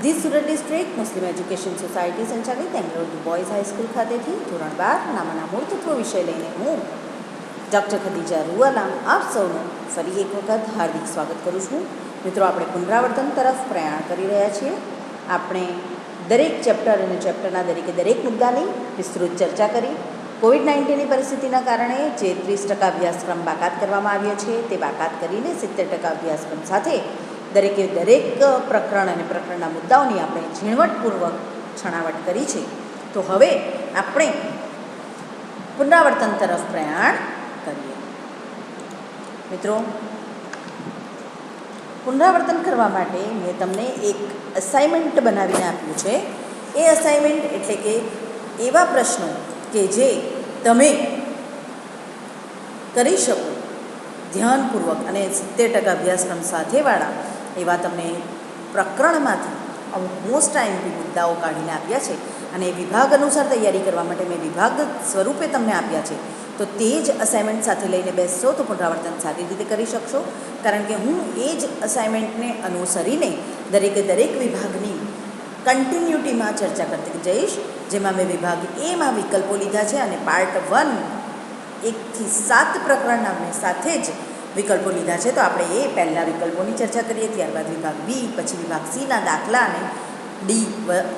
The Surat district Muslim education society સંચાલિત એંગ્લોર boys high school ખાતેથી ધોરણ 12 નામાના મૂળ તત્વો વિષય લઈને હું ડૉક્ટર ખદીજા રૂવાલામ આપ સૌનું ફરી એક વખત હાર્દિક સ્વાગત કરું છું. મિત્રો, આપણે પુનરાવર્તન તરફ પ્રયાણ કરી રહ્યા છીએ. આપણે દરેક ચેપ્ટર અને ચેપ્ટરના દરેક મુદ્દાની વિસ્તૃત ચર્ચા કરી. કોવિડ-19ની પરિસ્થિતિના કારણે જે 30% અભ્યાસક્રમ બાકાત કરવામાં આવ્યો છે તે બાકાત કરીને 70% અભ્યાસક્રમ સાથે દરેક પ્રકરણ અને પ્રકરણના મુદ્દાઓની આપણે ઝીણવટપૂર્વક છણાવટ કરી છે. તો હવે આપણે પુનરાવર્તન તરફ પ્રયાણ કરીએ. મિત્રો, પુનરાવર્તન કરવા માટે મેં તમને એક અસાઇનમેન્ટ બનાવીને આપ્યું છે. એ અસાઇનમેન્ટ એટલે કે એવા પ્રશ્નો કે જે તમે કરી શકો ધ્યાનપૂર્વક અને 70% અભ્યાસક્રમ સાથેવાળા એવા તમને પ્રકરણમાંથી અમુક મોસ્ટ આઈએમપી મુદ્દાઓ કાઢીને આપ્યા છે અને વિભાગ અનુસાર તૈયારી કરવા માટે મેં વિભાગ સ્વરૂપે તમને આપ્યા છે. તો તે જ અસાઇનમેન્ટ સાથે લઈને બેસશો તો પુનરાવર્તન સારી રીતે કરી શકશો, કારણ કે હું એ જ અસાઇનમેન્ટને અનુસરીને દરેક વિભાગની કન્ટિન્યુટીમાં ચર્ચા કરતી જઈશ. જેમાં મેં વિભાગ એમાં વિકલ્પો લીધા છે અને પાર્ટ 1 1 થી 7 પ્રકરણના મેં સાથે જ વિકલ્પો લીધા છે. તો આપણે એ પહેલાં વિકલ્પોની ચર્ચા કરીએ, ત્યારબાદ વિભાગ બી, પછી વિભાગ સીના દાખલા અને ડી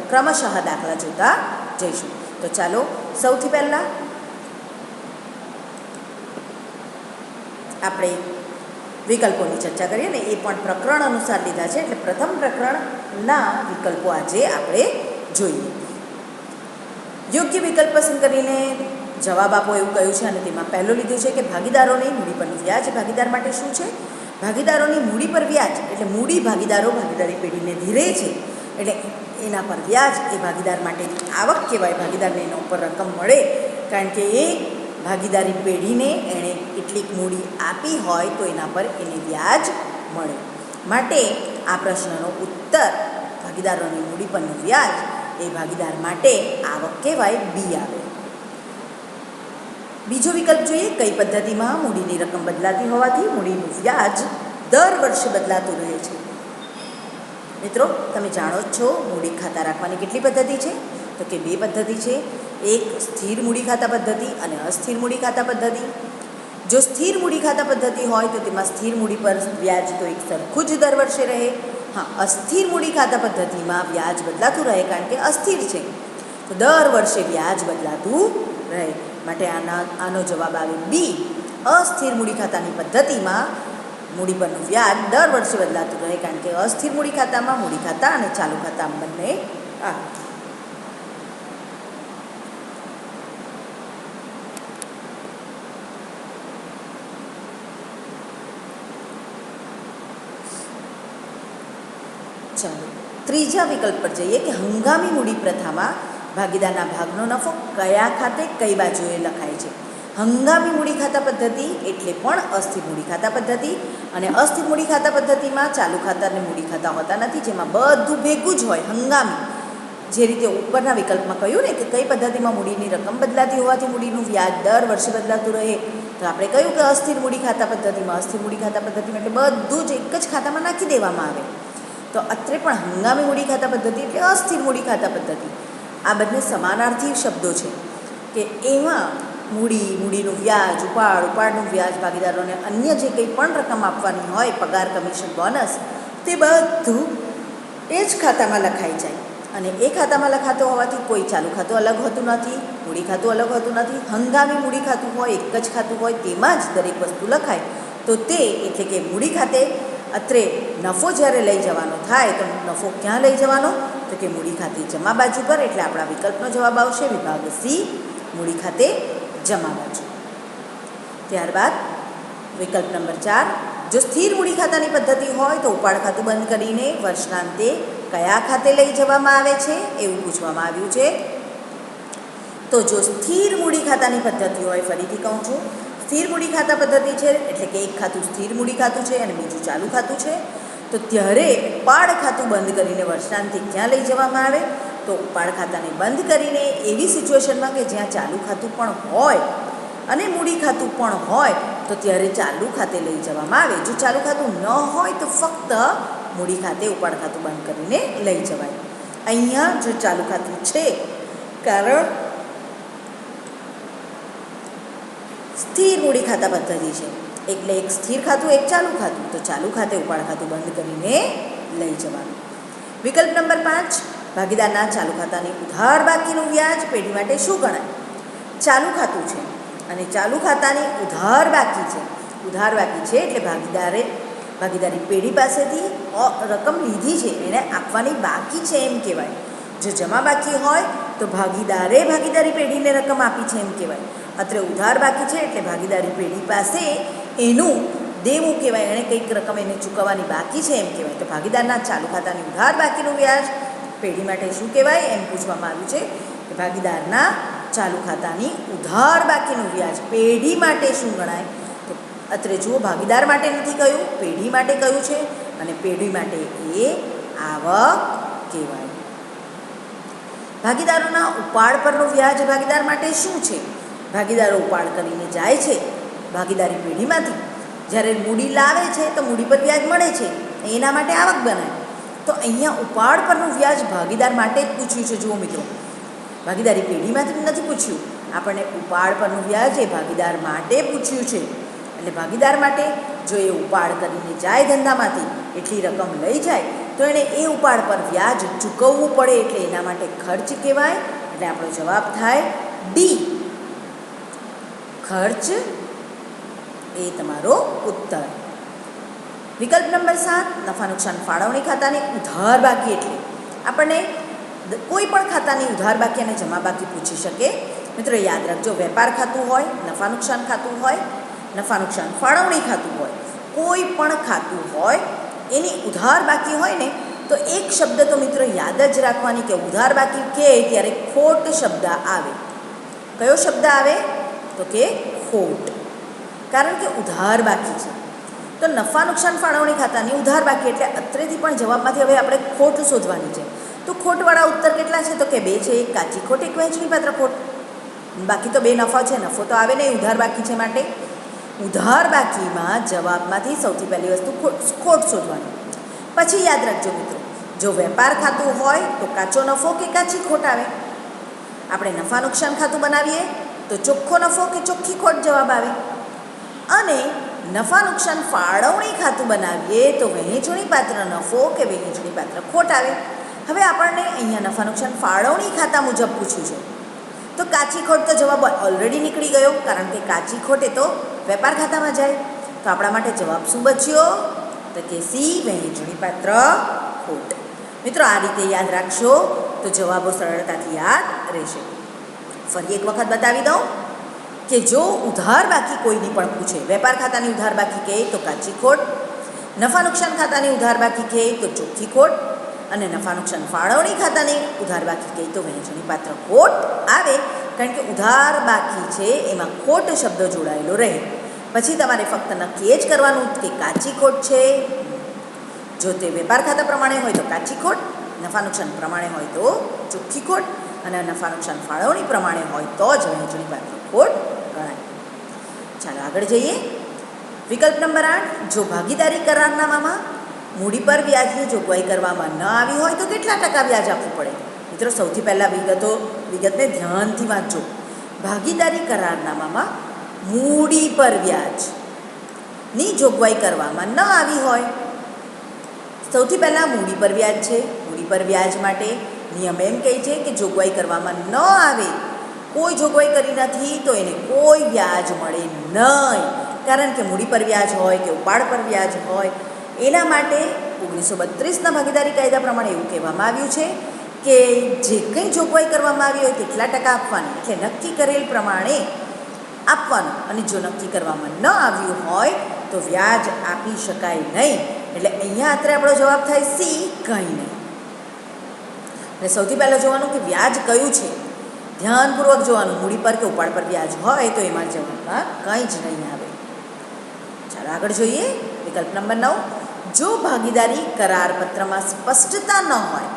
ક્રમશઃ દાખલા જોતા જઈશું. તો ચાલો સૌથી પહેલાં આપણે વિકલ્પોની ચર્ચા કરીએ ને એ પણ પ્રકરણ અનુસાર લીધા છે. એટલે પ્રથમ પ્રકરણના વિકલ્પો આજે આપણે જોઈએ. યોગ્ય વિકલ્પ પસંદ કરીને જવાબ આપો એવું કહ્યું છે અને તેમાં પહેલું લીધું છે કે ભાગીદારોની મૂડી પરનું વ્યાજ ભાગીદાર માટે શું છે? ભાગીદારોની મૂડી પર વ્યાજ એટલે મૂડી ભાગીદારો ભાગીદારી પેઢીને ધીરે છે એટલે એના પર વ્યાજ એ ભાગીદાર માટેની આવક કહેવાય. ભાગીદારને એના ઉપર રકમ મળે કારણ કે એ ભાગીદારી પેઢીને એણે કેટલીક મૂડી આપી હોય તો એના પર એને વ્યાજ મળે. માટે આ પ્રશ્નનો ઉત્તર ભાગીદારોની મૂડી પરનું વ્યાજ એ ભાગીદાર માટે આવક કહેવાય, બી આવે. બીજો વિકલ્પ જોઈએ. કઈ પદ્ધતિમાં મૂડીની રકમ બદલાતી હોવાથી મૂડીનું વ્યાજ દર વર્ષે બદલાતું રહે છે? મિત્રો, તમે જાણો જ છો મૂડી ખાતા રાખવાની કેટલી પદ્ધતિ છે? તો કે 2 પદ્ધતિ છે. એક સ્થિર મૂડી ખાતા પદ્ધતિ અને અસ્થિર મૂડી ખાતા પદ્ધતિ. જો સ્થિર મૂડી ખાતા પદ્ધતિ હોય તો તેમાં સ્થિર મૂડી પર વ્યાજ તો એક સરખું જ દર વર્ષે રહે. હા, અસ્થિર મૂડી ખાતા પદ્ધતિમાં વ્યાજ બદલાતું રહે કારણ કે અસ્થિર છે, તો દર વર્ષે વ્યાજ બદલાતું રહે. માટે આનો જવાબ આવે બી. અસ્થિર મૂડી ખાતાની પદ્ધતિમાં મૂડી પરનું વ્યાજ દર વર્ષે બદલાતું રહે કારણ કે અસ્થિર મૂડી ખાતામાં મૂડી ખાતા અને ચાલુ ખાતા બંને આવે. ચાલો ત્રીજા વિકલ્પ પર જઈએ કે હંગામી મૂડી પ્રથામાં ભાગીદારના ભાગનો નફો કયા ખાતે કઈ બાજુએ લખાય છે? હંગામી મૂડી ખાતા પદ્ધતિ એટલે પણ અસ્થિર મૂડી ખાતા પદ્ધતિ, અને અસ્થિર મૂડી ખાતા પદ્ધતિમાં ચાલુ ખાતા અને મૂડી ખાતા હોતા નથી, જેમાં બધું ભેગું જ હોય. હંગામી જે રીતે ઉપરના વિકલ્પમાં કહ્યું ને કે કઈ પદ્ધતિમાં મૂડીની રકમ બદલાતી હોવાથી મૂડીનું વ્યાજ દર વર્ષે બદલાતું રહે, તો આપણે કહ્યું કે અસ્થિર મૂડી ખાતા પદ્ધતિમાં અસ્થિર મૂડી ખાતા પદ્ધતિમાં એટલે બધું જ એક જ ખાતામાં નાખી દેવામાં આવે. તો અત્રે પણ હંગામી મૂડી ખાતા પદ્ધતિ એટલે અસ્થિર મૂડી ખાતા પદ્ધતિ. આ બંને સમાનાર્થી શબ્દો છે કે એમાં મૂડીનું વ્યાજ, ઉપાડનું વ્યાજ, ભાગીદારોને અન્ય જે કંઈ પણ રકમ આપવાની હોય, પગાર, કમિશન, બોનસ, તે બધું એ જ ખાતામાં લખાઈ જાય. અને એ ખાતામાં લખાતો હોવાથી કોઈ ચાલુ ખાતું અલગ હોતું નથી, મૂડી ખાતું અલગ હોતું નથી. હંગામી મૂડી ખાતું હોય, એક જ ખાતું હોય, તેમાં જ દરેક વસ્તુ લખાય. તો તે એટલે કે મૂડી ખાતે અત્રે નફો જ્યારે લઈ જવાનો થાય તો નફો ક્યાં લઈ જવાનો? તો કે મૂડી ખાતે જમા બાજુ પર. એટલે આપણા વિકલ્પનો જવાબ આવશે વિભાગ સી, મૂડી ખાતે જમા બાજુ. ત્યારબાદ વિકલ્પ નંબર 4. જો સ્થિર મૂડી ખાતાની પદ્ધતિ હોય તો ઉપાડ ખાતું બંધ કરીને વર્ષના અંતે કયા ખાતે લઈ જવામાં આવે છે એવું પૂછવામાં આવ્યું છે. તો જો સ્થિર મૂડી ખાતાની પદ્ધતિ હોય, ફરીથી કહું છું, સ્થિર મૂડી ખાતા પદ્ધતિ છે એટલે કે એક ખાતું સ્થિર મૂડી ખાતું છે અને બીજું ચાલુ ખાતું છે, તો ત્યારે ઉપાડ ખાતું બંધ કરીને વર્ષાંતે ક્યાં લઈ જવામાં આવે? તો ઉપાડ ખાતાને બંધ કરીને એવી સિચ્યુએશનમાં કે જ્યાં ચાલુ ખાતું પણ હોય અને મૂડી ખાતું પણ હોય તો ત્યારે ચાલુ ખાતે લઈ જવામાં આવે. જો ચાલુ ખાતું ન હોય તો ફક્ત મૂડી ખાતે ઉપાડ ખાતું બંધ કરીને લઈ જવાય. અહીંયા જો ચાલુ ખાતું છે, કારણ સ્થિર મૂડી ખાતા પદ્ધતિ છે એટલે એક સ્થિર ખાતું એક ચાલુ ખાતું, તો ચાલુ ખાતે ઉપાડ ખાતું બંધ કરીને લઈ જવાનું. વિકલ્પ નંબર 5, ભાગીદારના ચાલુ ખાતાની ઉધાર બાકીનું વ્યાજ પેઢી માટે શું ગણાય? ચાલુ ખાતું છે અને ચાલુ ખાતાની ઉધાર બાકી છે. ઉધાર બાકી છે એટલે ભાગીદારી પેઢી પાસેથી રકમ લીધી છે, એને આપવાની બાકી છે એમ કહેવાય. જો જમા બાકી હોય તો ભાગીદારી પેઢીને રકમ આપી છે એમ કહેવાય. અત્રે ઉધાર બાકી છે એટલે ભાગીદારી પેઢી પાસે એનું દેવું કહેવાય, એણે કંઈક રકમ એને ચૂકવવાની બાકી છે એમ કહેવાય. તો ભાગીદારના ચાલુ ખાતાની ઉધાર બાકીનું વ્યાજ પેઢી માટે શું કહેવાય એમ પૂછવામાં આવ્યું છે કે ભાગીદારના ચાલુ ખાતાની ઉધાર બાકીનું વ્યાજ પેઢી માટે શું ગણાય? તો અત્રે જુઓ, ભાગીદાર માટે નથી કહ્યું, પેઢી માટે કહ્યું છે, અને પેઢી માટે એ આવક કહેવાય. ભાગીદારોના ઉપાડ પરનું વ્યાજ ભાગીદાર માટે શું છે? ભાગીદારો ઉપાડ કરીને જાય છે ભાગીદારી પેઢીમાંથી, જ્યારે મૂડી લાવે છે તો મૂડી પર વ્યાજ મળે છે, એના માટે આવક બનાય. તો અહીંયા ઉપાડ પરનું વ્યાજ ભાગીદાર માટે જ પૂછ્યું છે. જુઓ મિત્રો, ભાગીદારી પેઢીમાંથી નથી પૂછ્યું, આપણને ઉપાડ પરનું વ્યાજ એ ભાગીદાર માટે પૂછ્યું છે. એટલે ભાગીદાર માટે જો એ ઉપાડ કરીને જાય ધંધામાંથી, એટલી રકમ લઈ જાય તો એણે એ ઉપાડ પર વ્યાજ ચૂકવવું પડે, એટલે એના માટે ખર્ચ કહેવાય. એટલે આપણો જવાબ થાય ડી, ખર્ચ એ તમારો ઉત્તર. વિકલ્પ નંબર 7, નફા નુકસાન ફાળવણી ખાતાની ઉધાર બાકી એટલે આપણને કોઈ પણ ખાતાની ઉધાર બાકી અને જમા બાકી પૂછી શકે. મિત્રો યાદ રાખજો, વેપાર ખાતું હોય, નફા નુકસાન ખાતું હોય, નફા નુકસાન ફાળવણી ખાતું હોય, કોઈ પણ ખાતું હોય એની ઉધાર બાકી હોય ને, તો એક શબ્દ તો મિત્રો યાદ જ રાખવાની કે ઉધાર બાકી કહે ત્યારે ખોટ શબ્દ આવે. કયો શબ્દ આવે? તો કે ખોટ, કારણ કે ઉધાર બાકી છે. તો નફા નુકસાન ફાળવણી ખાતાની ઉધાર બાકી એટલે અત્રેથી પણ જવાબમાંથી હવે આપણે ખોટ શોધવાની છે. તો ખોટવાળા ઉત્તર કેટલા છે? તો કે 2 છે, એક કાચી ખોટ, એક વહેંચણીપાત્ર ખોટ. બાકી તો 2 નફા છે, નફો તો આવે નહીં, ઉધાર બાકી છે. માટે ઉધાર બાકીમાં જવાબમાંથી સૌથી પહેલી વસ્તુ ખોટ શોધવાની. પછી યાદ રાખજો મિત્રો, જો વેપાર ખાતું હોય તો કાચો નફો કે કાચી ખોટ આવે. આપણે નફા નુકસાન ખાતું બનાવીએ તો ચોખ્ખો નફો કે ચોખ્ખી ખોટ જવાબ આવે. અને નફા નુકસાન ફાળવણી ખાતું બનાવીએ તો વહેંચણીપાત્ર નફો કે વહેંચણીપાત્ર ખોટ આવે. હવે આપણને અહીંયા નફા નુકસાન ફાળવણી ખાતા મુજબ પૂછ્યું છે, તો કાચી ખોટ તો જવાબ ઓલરેડી નીકળી ગયો, કારણ કે કાચી ખોટ એ તો વેપાર ખાતામાં જાય. તો આપણા માટે જવાબ શું બચ્યો? તો કે સી, વહેંચણીપાત્ર ખોટ. મિત્રો આ રીતે યાદ રાખશો તો જવાબો સરળતાથી યાદ રહેશે. ફરી એક વખત બતાવી દઉં કે જો ઉધાર બાકી કોઈની પણ પૂછે, વેપાર ખાતાની ઉધાર બાકી કહે તો કાચી ખોટ, નફા નુકસાન ખાતાની ઉધાર બાકી કહે તો ચોખ્ખી ખોટ, અને નફા નુકસાન ફાળવણી ખાતાની ઉધાર બાકી કહે તો વહેંચણીપાત્ર ખોટ આવે. કારણ કે ઉધાર બાકી છે એમાં ખોટ શબ્દ જોડાયેલો રહે. પછી તમારે ફક્ત નક્કી જ કરવાનું કે કાચી ખોટ છે. જો તે વેપાર ખાતા પ્રમાણે હોય તો કાચી ખોટ, નફા નુકસાન પ્રમાણે હોય તો ચોખ્ખી ખોટ, અને નફા નુકસાન ફાળવણી પ્રમાણે હોય તો જ વહેંચણીપાત્ર ખોટ ગણાય. ચાલો આગળ જઈએ. વિકલ્પ નંબર 8, જો ભાગીદારી કરારનામામાં મૂડી પર વ્યાજની જોગવાઈ કરવામાં ન આવી હોય તો કેટલા ટકા વ્યાજ આપવું પડે? મિત્રો સૌથી પહેલાં વિગતને ધ્યાનથી વાંચો. ભાગીદારી કરારનામામાં મૂડી પર વ્યાજની જોગવાઈ કરવામાં ન આવી હોય, સૌથી પહેલાં મૂડી પર વ્યાજ છે. મૂડી પર વ્યાજ માટે નિયમ એમ કહે છે કે જોગવાઈ કરવામાં ન આવે, કોઈ જોગવાઈ કરી નથી તો એને કોઈ વ્યાજ મળે નહીં. કારણ કે મૂડી પર વ્યાજ હોય કે ઉપાડ પર વ્યાજ હોય, એના માટે 1932ના ભાગીદારી કાયદા પ્રમાણે એવું કહેવામાં આવ્યું છે કે જે કંઈ જોગવાઈ કરવામાં આવી હોય તેટલા ટકા આપવાની, એટલે નક્કી કરેલ પ્રમાણે આપવાનું. અને જો નક્કી કરવામાં ન આવ્યું હોય તો વ્યાજ આપી શકાય નહીં. એટલે અહીંયા અત્યારે આપણો જવાબ થાય સી, કંઈ નહીં. અને સૌથી પહેલાં જોવાનું કે વ્યાજ કયું છે, ધ્યાનપૂર્વક જોવાનું. મૂડી પર કે ઉપાડ પર વ્યાજ હોય તો એમાં જવાબમાં કંઈ જ નહીં આવે. ચાલો આગળ જોઈએ. વિકલ્પ નંબર 9, જો ભાગીદારી કરારપત્રમાં સ્પષ્ટતા ન હોય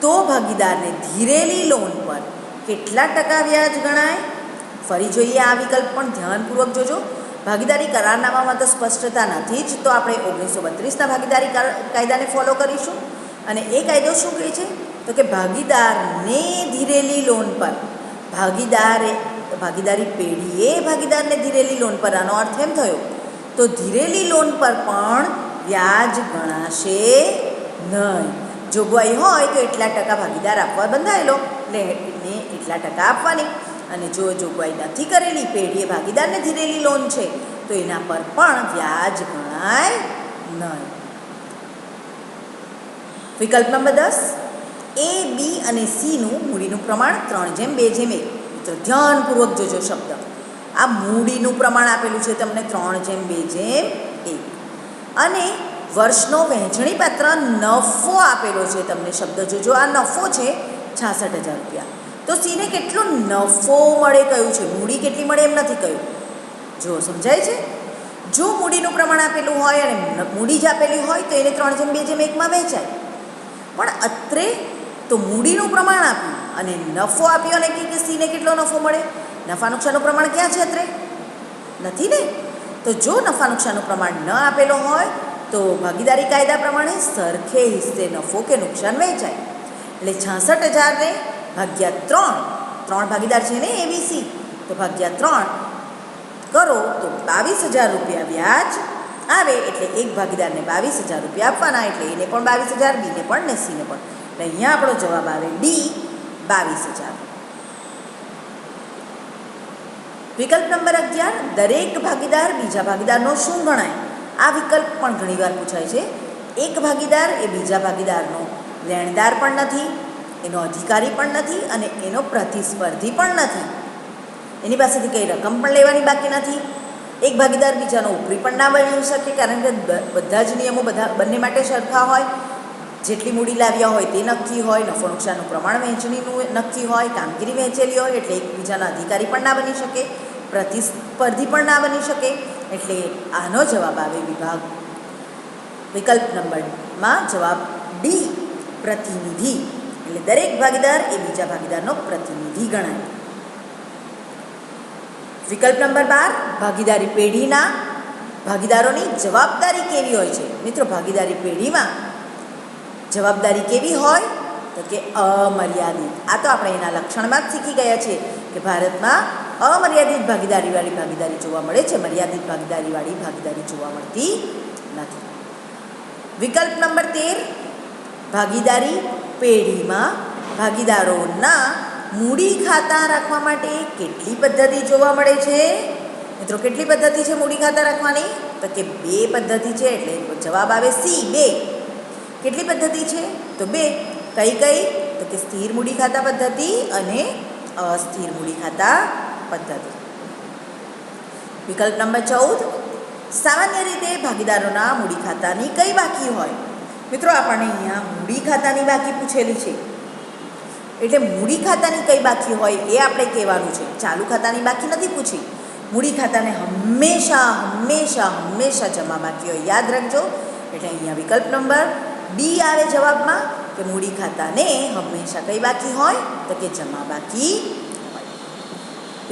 તો ભાગીદારને ધીરેલી લોન પર કેટલા ટકા વ્યાજ ગણાય? ફરી જોઈએ આ વિકલ્પ પણ ધ્યાનપૂર્વક જોજો. ભાગીદારી કરારનામામાં તો સ્પષ્ટતા નથી જ, તો આપણે 1932ના ભાગીદારી કાયદાને ફોલો કરીશું. અને એ કાયદો શું કહે છે? તો કે ભાગીદારને ધીરેલી લોન પર ભાગીદારી પેઢીએ ભાગીદારને ધીરેલી લોન પર, આનો અર્થ એમ થયો તો ધીરેલી લોન પર પણ વ્યાજ ગણાશે નહીં. જોગવાઈ હોય તો એટલા ટકા ભાગીદાર આપવા બંધાયેલો, એટલે એને એટલા ટકા આપવાની. અને જો જોગવાઈ નથી કરેલી, પેઢીએ ભાગીદારને ધીરેલી લોન છે, તો એના પર પણ વ્યાજ ગણાય નહીં. વિકલ્પ નંબર 10, A, B અને Cનું મૂડીનું પ્રમાણ 3:2:1. મિત્રો ધ્યાનપૂર્વક જોજો શબ્દ. આ મૂડીનું પ્રમાણ આપેલું છે તમને 3:2:1 અને વર્ષનો વહેંચણીપાત્ર નફો આપેલો છે તમને. શબ્દ જોજો, આ નફો છે 66,000 રૂપિયા. તો સીને કેટલો નફો મળે કહ્યું છે, મૂડી કેટલી મળે એમ નથી કહ્યું. જો સમજાય છે? જો મૂડીનું પ્રમાણ આપેલું હોય અને મૂડી જ આપેલી હોય તો એને 3:2:1 વહેંચાય. પણ અત્રે તો મૂડીનું પ્રમાણ આપ્યું અને નફો આપ્યો અને કે સીને કેટલો નફો મળે. નફા નુકસાનનું પ્રમાણ ક્યાં છે? અત્રે નથી ને. તો જો નફા નુકસાનનું પ્રમાણ ન આપેલો હોય તો ભાગીદારી કાયદા પ્રમાણે સરખે હિસ્સે નફો કે નુકસાન વહેંચાય. એટલે 66,000 ને ભાગ્યા 3 ભાગીદાર છે ને ABC, તો ભાગ્યા 3 કરો તો 22,000 રૂપિયા વ્યાજ આવે. એટલે એક ભાગીદારને 22,000 રૂપિયા આપવાના, એટલે એને પણ 22,000, બીને પણ ને સીને પણ. એટલે અહીંયા આપણો જવાબ આવે ડી, 22,000. વિકલ્પ નંબર 11, દરેક ભાગીદાર બીજા ભાગીદારનો શું ગણાય? આ વિકલ્પ પણ ઘણીવાર પૂછાય છે. એક ભાગીદાર એ બીજા ભાગીદારનો લેણદાર પણ નથી, એનો અધિકારી પણ નથી અને એનો પ્રતિસ્પર્ધી પણ નથી. એની પાસેથી કંઈ રકમ પણ લેવાની બાકી નથી. એક ભાગીદાર બીજાનો ઉપરી પણ ના બની શકે, કારણ કે બધા જ નિયમો બંને માટે સરખા હોય. જેટલી મૂડી લાવ્યા હોય તે નક્કી હોય, નફો નુકસાનનું પ્રમાણ વહેંચણીનું નક્કી હોય, કામગીરી વહેંચેલી હોય, એટલે એકબીજાના અધિકારી પણ ના બની શકે, પ્રતિસ્પર્ધી પણ ના બની શકે. એટલે આનો જવાબ આવે વિકલ્પ નંબરમાં જવાબ ડી, પ્રતિનિધિ. એટલે દરેક ભાગીદાર એ બીજા ભાગીદારનો પ્રતિનિધિ ગણાય. વિકલ્પ નંબર 12, ભાગીદારી પેઢીના ભાગીદારોની જવાબદારી કેવી હોય છે? મિત્રો ભાગીદારી પેઢીમાં જવાબદારી કેવી હોય? તો કે અમર્યાદિત. આ તો આપણે એના લક્ષણમાં જ શીખી ગયા છીએ કે ભારતમાં અમર્યાદિત ભાગીદારીવાળી ભાગીદારી જોવા મળે છે, મર્યાદિત ભાગીદારીવાળી ભાગીદારી જોવા મળતી નથી. વિકલ્પ નંબર 13, ભાગીદારી પેઢીમાં ભાગીદારોના મૂડી ખાતા રાખવા માટે કેટલી પદ્ધતિ જોવા મળે છે? મિત્રો કેટલી પદ્ધતિ છે મૂડી ખાતા રાખવાની? તો કે 2 પદ્ધતિ છે. એટલે જવાબ આવે સી, 2. કેટલી પદ્ધતિ છે? તો 2. કઈ કઈ? તો કે સ્થિર મૂડી ખાતા પદ્ધતિ અને અસ્થિર મૂડી ખાતા પદ્ધતિ. વિકલ્પ નંબર 14, સામાન્ય રીતે ભાગીદારોના મૂડી ખાતાની કઈ બાકી હોય? મિત્રો આપણને અહીંયા મૂડી ખાતાની બાકી પૂછેલી છે, એટલે મૂડી ખાતાની કઈ બાકી હોય એ આપણે કહેવાનું છે. ચાલુ ખાતાની બાકી નથી પૂછી. મૂડી ખાતાને હંમેશા જમા બાકી હોય, યાદ રાખજો. એટલે અહીંયા વિકલ્પ નંબર ડી આવે જવાબમાં, કે મૂડી ખાતાને હંમેશા કઈ બાકી હોય? તો કે જમા બાકી હોય.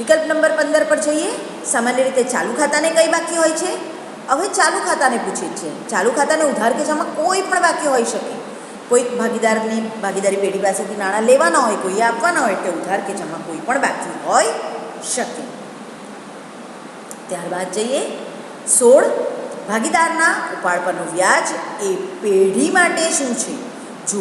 વિકલ્પ નંબર 15 પર જઈએ. સામાન્ય રીતે ચાલુ ખાતાને કઈ બાકી હોય છે? હવે ચાલુ ખાતાને પૂછે છે. ચાલુ ખાતાને ઉધાર કે જમા કોઈ પણ બાકી હોઈ શકે. કોઈક ભાગીદારની ભાગીદારી પેઢી પાસેથી નાણાં લેવાના હોય, કોઈએ આપવાના હોય, એટલે ઉધાર કે જમા કોઈ પણ બાકી હોઈ શકે. ત્યારબાદ જઈએ 16, ભાગીદારના ઉપાડ પરનું વ્યાજ એ પેઢી માટે શું છે? જો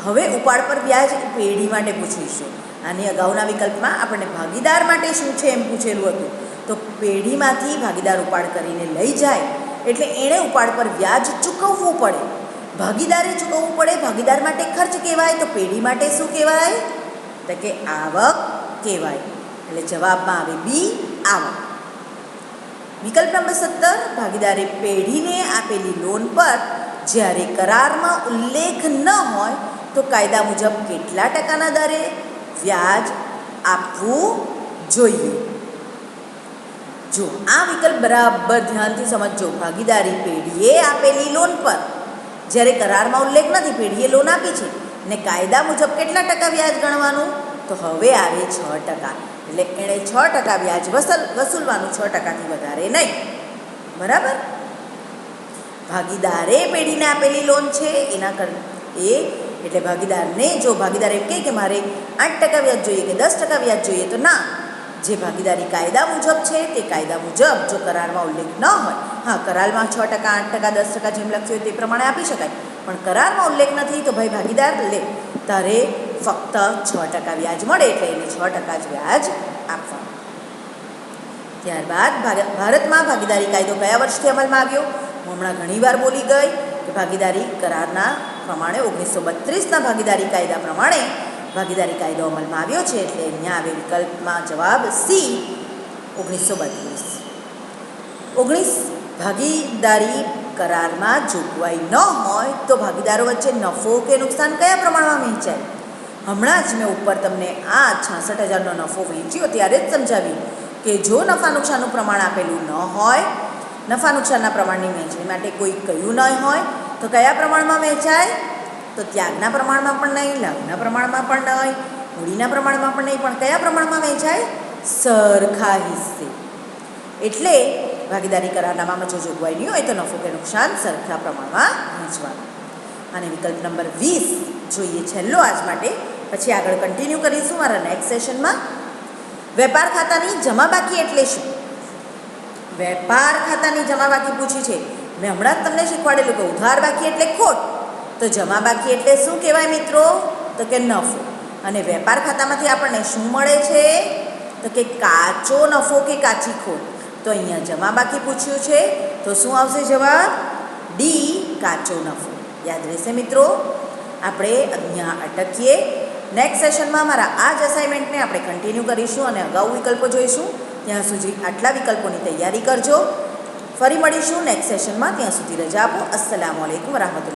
હવે ઉપાડ પર વ્યાજ પેઢી માટે પૂછ્યું છે. આની અગાઉના વિકલ્પમાં આપણને ભાગીદાર માટે શું છે એમ પૂછેલું હતું. તો પેઢીમાંથી ભાગીદાર ઉપાડ કરીને લઈ જાય એટલે એણે ઉપાડ પર વ્યાજ ચૂકવવું પડે. ભાગીદારે ચૂકવવું પડે. ભાગીદાર માટે ખર્ચ કહેવાય, તો પેઢી માટે શું કહેવાય? તો કે આવક કહેવાય. એટલે જવાબમાં આવે બી, આવક. વિકલ્પ નંબર 17, ભાગીદારે પેઢીને આપેલી લોન પર જ્યારે કરારમાં ઉલ્લેખ ન હોય તો કાયદા મુજબ કેટલા ટકાના દરે વ્યાજ આપવું જોઈએ? જો આ વિકલ્પ બરાબર ધ્યાનથી સમજજો. ભાગીદારી પેઢીએ આપેલી લોન પર જ્યારે કરારમાં ઉલ્લેખ નથી, પેઢીએ લોન આપી છે ને કાયદા મુજબ કેટલા ટકા વ્યાજ ગણવાનું? તો હવે આવે 6%. એટલે એણે 6% વ્યાજ વસૂલવાનું, 6%થી વધારે નહીં. બરાબર. ભાગીદારે પેઢીને આપેલી લોન છે એટલે ભાગીદારને જો ભાગીદાર એમ કહે કે મારે 8% વ્યાજ જોઈએ કે 10% વ્યાજ જોઈએ, તો ના, જે ભાગીદારી કાયદા મુજબ છે તે કાયદા મુજબ, જો કરારમાં ઉલ્લેખ ન હોય, હા કરારમાં 6%, 8%, 10% જેમ લખ્યું હોય તે પ્રમાણે આપી શકાય, પણ કરારમાં ઉલ્લેખ નથી તો ભાઈ ભાગીદાર લે તારે ફક્ત 6% વ્યાજ મળે એટલે એને 6% જ વ્યાજ આપવાનું. ત્યારબાદ ભારતમાં ભાગીદારી કાયદો કયા વર્ષથી અમલમાં આવ્યો? હું હમણાં ઘણીવાર બોલી ગઈ કે ભાગીદારી કરારના પ્રમાણે 1932ના ભાગીદારી કાયદા પ્રમાણે ભાગીદારી કાયદો અમલમાં આવ્યો છે, એટલે અહીંયા આવે વિકલ્પમાં જવાબ સી 1932. ભાગીદારી કરારમાં જોગવાઈ ન હોય તો ભાગીદારો વચ્ચે નફો કે નુકસાન કયા પ્રમાણમાં વહેંચાય? હમણાં જ મેં ઉપર તમને આ 66,000નો નફો વહેંચ્યો ત્યારે જ સમજાવ્યું કે જો નફા નુકસાનનું પ્રમાણ આપેલું ન હોય, નફા નુકસાનના પ્રમાણની વહેંચણી માટે કોઈ કહ્યું ન હોય તો કયા પ્રમાણમાં વહેંચાય? તો ત્યાગના પ્રમાણમાં પણ નહીં, લાભના પ્રમાણમાં પણ નહીં, મૂડીના પ્રમાણમાં પણ નહીં, પણ કયા પ્રમાણમાં વહેંચાય? સરખા હિસ્સે. એટલે ભાગીદારી કરારનામામાં જો જોગવાઈ નહીં હોય તો નફો કે નુકસાન સરખા પ્રમાણમાં વહેંચવાનું. અને વિકલ્પ નંબર 20 જોઈએ છેલ્લો આજ માટે, પછી આગળ કન્ટિન્યુ કરીશું મારા નેક્સ્ટ સેશનમાં. વેપાર ખાતાની જમા બાકી એટલે શું? વેપાર ખાતાની જમા બાકી પૂછી છે. મેં હમણાં જ તમને શીખવાડેલું કે ઉધાર બાકી એટલે ખોટ, તો જમા બાકી એટલે શું કહેવાય મિત્રો? તો કે નફો. અને વેપાર ખાતામાંથી આપણને શું મળે છે? તો કે કાચો નફો કે કાચી ખોટ. તો અહીંયા જમા બાકી પૂછ્યું છે, તો શું આવશે જવાબ? ડી, કાચો નફો. યાદ રહેશે મિત્રો. આપણે અહીંયા અટકીએ. નેક્સ્ટ સેશનમાં મારા આ જ અસાઇનમેન્ટને આપણે કન્ટિન્યુ કરીશું અને અગાઉ વિકલ્પો જોઈશું. ત્યાં સુધી આટલા વિકલ્પોની તૈયારી કરજો. ફરી મળીશું નેક્સ્ટ સેશનમાં. ત્યાં સુધી રજા આપો. અસ્સલામુ અલૈકુમ વરહમતુલ્લાહ.